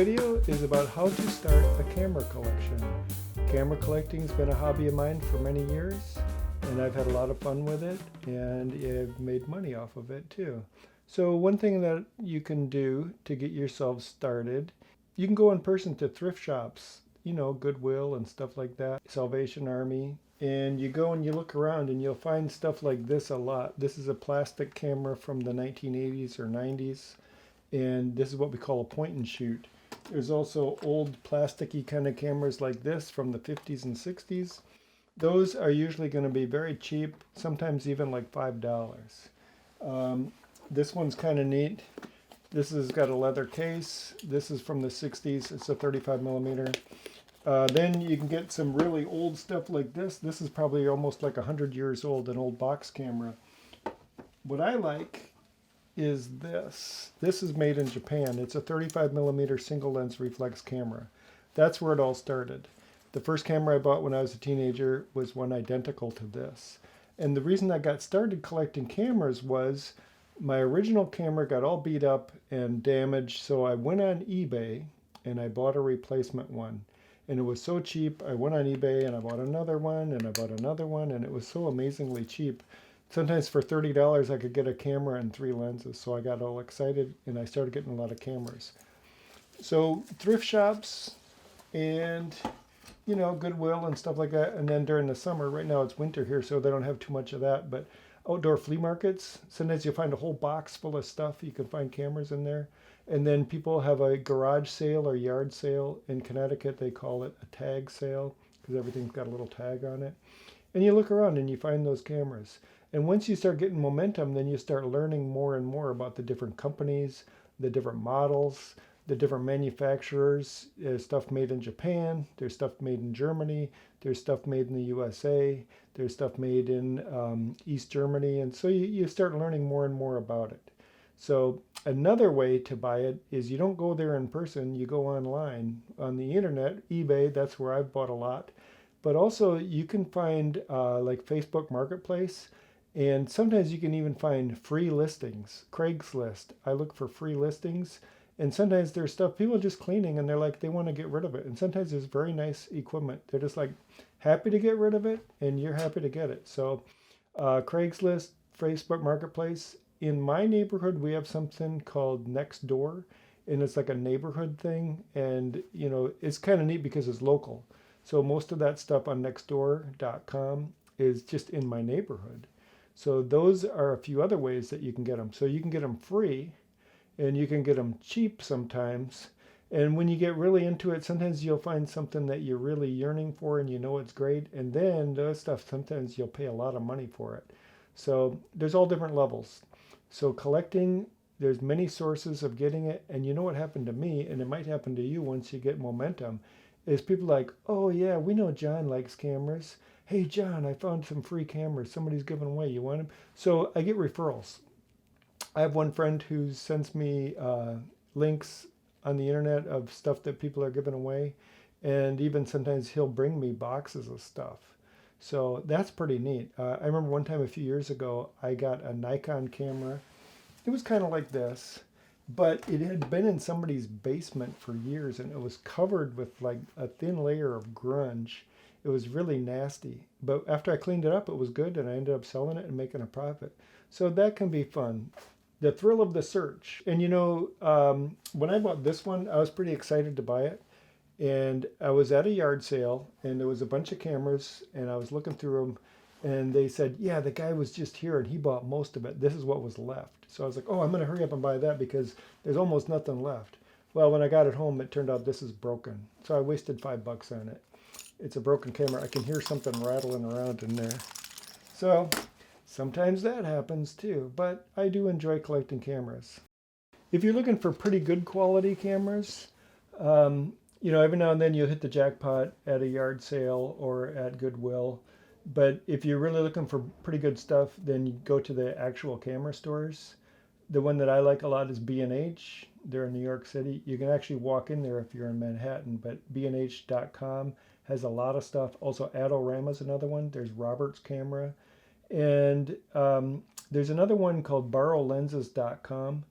video is about how to start a camera collection. Camera collecting's been a hobby of mine for many years, and I've had a lot of fun with it, and I've made money off of it too. So one thing that you can do to get yourself started, you can go in person to thrift shops, Goodwill and stuff like that, Salvation Army, and you go and you look around and you'll find stuff like this a lot. This is a plastic camera from the 1980s or 90s, and this is what we call a point and shoot. There's also old plasticky kind of cameras like this from the 50s and 60s. Those are usually going to be very cheap, sometimes even like $5. This one's kind of neat. This has got a leather case. This is from the 60s. It's a 35 millimeter. Then you can get some really old stuff like this. This is probably almost like 100 years old, an old box camera. What I like is this. This is made in Japan. It's a 35 millimeter single lens reflex camera. That's where it all started. The first camera I bought when I was a teenager was one identical to this. And the reason I got started collecting cameras was my original camera got all beat up and damaged, so I went on eBay and I bought a replacement one. And it was so cheap. I went on eBay and I bought another one and I bought another one, and it was so amazingly cheap. Sometimes for $30 I could get a camera and 3 lenses. So I got all excited and I started getting a lot of cameras. So thrift shops and Goodwill and stuff like that. And then during the summer, right now it's winter here, so they don't have too much of that, but outdoor flea markets, sometimes you'll find a whole box full of stuff. You can find cameras in there. And then people have a garage sale or yard sale. In Connecticut, they call it a tag sale because everything's got a little tag on it. And you look around and you find those cameras. And once you start getting momentum, then you start learning more and more about the different companies, the different models, the different manufacturers. There's stuff made in Japan, there's stuff made in Germany, there's stuff made in the USA, there's stuff made in East Germany. And so you start learning more and more about it. So another way to buy it is you don't go there in person, you go online on the internet, eBay, that's where I've bought a lot. But also you can find like Facebook Marketplace, and sometimes you can even find free listings. Craigslist, I look for free listings, and sometimes there's stuff people are just cleaning and they're like they want to get rid of it. And sometimes there's very nice equipment. They're just like happy to get rid of it and you're happy to get it. So Craigslist, Facebook Marketplace. In my neighborhood, we have something called Nextdoor, and it's like a neighborhood thing. And, it's kind of neat because it's local. So most of that stuff on nextdoor.com is just in my neighborhood. So those are a few other ways that you can get them. So you can get them free, and you can get them cheap sometimes. And when you get really into it, sometimes you'll find something that you're really yearning for and it's great. And then those stuff, sometimes you'll pay a lot of money for it. So there's all different levels. So collecting, there's many sources of getting it. And you know what happened to me, and it might happen to you once you get momentum, is people like, oh yeah, we know John likes cameras. Hey John, I found some free cameras somebody's giving away. You want them? So I get referrals. I have one friend who sends me links on the internet of stuff that people are giving away. And even sometimes he'll bring me boxes of stuff. So that's pretty neat. I remember one time a few years ago, I got a Nikon camera. It was kind of like this, but it had been in somebody's basement for years and it was covered with like a thin layer of grunge. It was really nasty. But after I cleaned it up, it was good and I ended up selling it and making a profit. So that can be fun. The thrill of the search. And when I bought this one, I was pretty excited to buy it. And I was at a yard sale and there was a bunch of cameras and I was looking through them and they said, yeah, the guy was just here and he bought most of it. This is what was left. So I was like, oh, I'm going to hurry up and buy that because there's almost nothing left. Well, when I got it home, it turned out this is broken. So I wasted $5 on it. It's a broken camera. I can hear something rattling around in there. So sometimes that happens too, but I do enjoy collecting cameras. If you're looking for pretty good quality cameras, every now and then you'll hit the jackpot at a yard sale or at Goodwill. But if you're really looking for pretty good stuff, then you go to the actual camera stores. The one that I like a lot is B&H. They're in New York City. You can actually walk in there if you're in Manhattan, but bnh.com has a lot of stuff. Also, Adorama is another one. There's Robert's Camera. And there's another one called borrowlenses.com.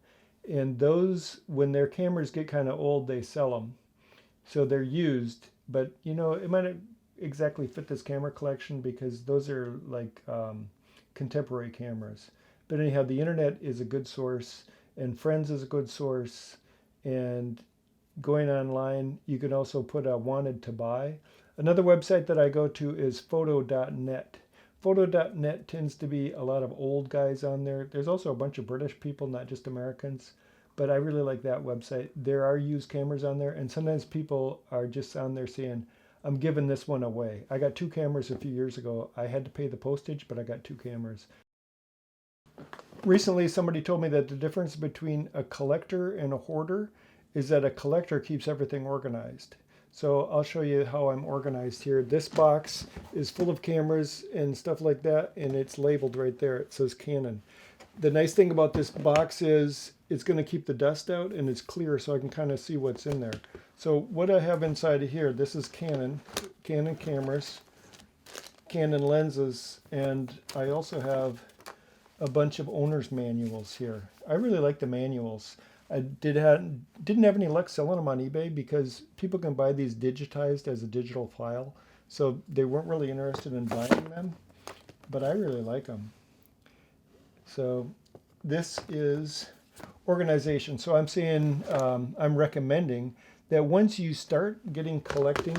And those, when their cameras get kind of old, they sell them. So they're used, but you know, it might not exactly fit this camera collection because those are like contemporary cameras. But anyhow, the internet is a good source, and Friends is a good source, and going online, you can also put a wanted to buy. Another website that I go to is photo.net. Photo.net tends to be a lot of old guys on there. There's also a bunch of British people, not just Americans, but I really like that website. There are used cameras on there, and sometimes people are just on there saying, I'm giving this one away. I got 2 cameras a few years ago. I had to pay the postage, but I got 2 cameras. Recently, somebody told me that the difference between a collector and a hoarder is that a collector keeps everything organized. So I'll show you how I'm organized here. This box is full of cameras and stuff like that, and it's labeled right there. It says Canon. The nice thing about this box is it's going to keep the dust out, and it's clear so I can kind of see what's in there. So what I have inside of here, this is Canon cameras, Canon lenses, and I also have a bunch of owner's manuals here. I really like the manuals. I didn't have any luck selling them on eBay because people can buy these digitized as a digital file. So they weren't really interested in buying them, but I really like them. So this is organization. So I'm saying, I'm recommending that once you start collecting,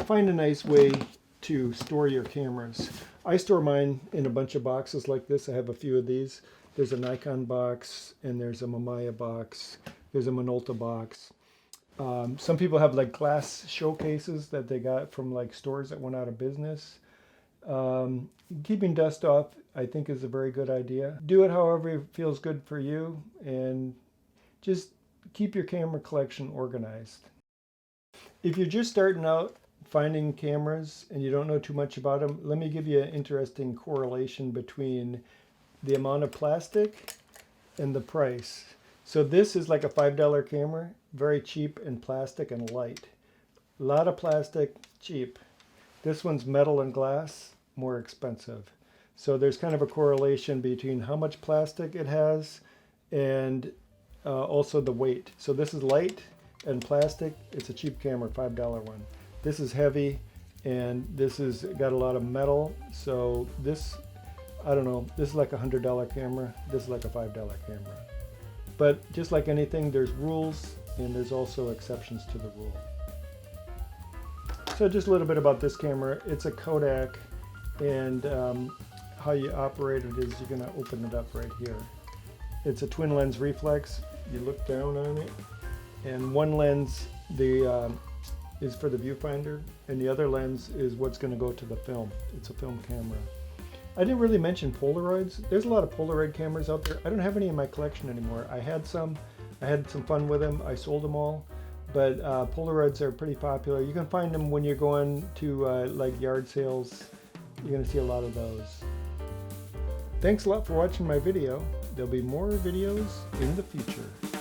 find a nice way to store your cameras. I store mine in a bunch of boxes like this. I have a few of these. There's a Nikon box, and there's a Mamiya box, there's a Minolta box. Some people have like glass showcases that they got from like stores that went out of business. Keeping dust off, I think, is a very good idea. Do it however it feels good for you, and just keep your camera collection organized. If you're just starting out finding cameras and you don't know too much about them, let me give you an interesting correlation between the amount of plastic and the price. So this is like a $5 camera, very cheap and plastic and light. A lot of plastic, cheap. This one's metal and glass, more expensive. So there's kind of a correlation between how much plastic it has and also the weight. So this is light and plastic. It's a cheap camera, $5 one. This is heavy, and this has got a lot of metal. So this, I don't know, this is like a $100 camera. This is like a $5 camera. But just like anything, there's rules, and there's also exceptions to the rule. So just a little bit about this camera. It's a Kodak, and how you operate it is you're going to open it up right here. It's a twin lens reflex. You look down on it, and one lens is for the viewfinder, and the other lens is what's going to go to the film. It's a film camera. I didn't really mention Polaroids. There's a lot of Polaroid cameras out there. I don't have any in my collection anymore. I had some fun with them. I sold them all, but Polaroids are pretty popular. You can find them when you're going to like yard sales. You're going to see a lot of those. Thanks a lot for watching my video. There'll be more videos in the future.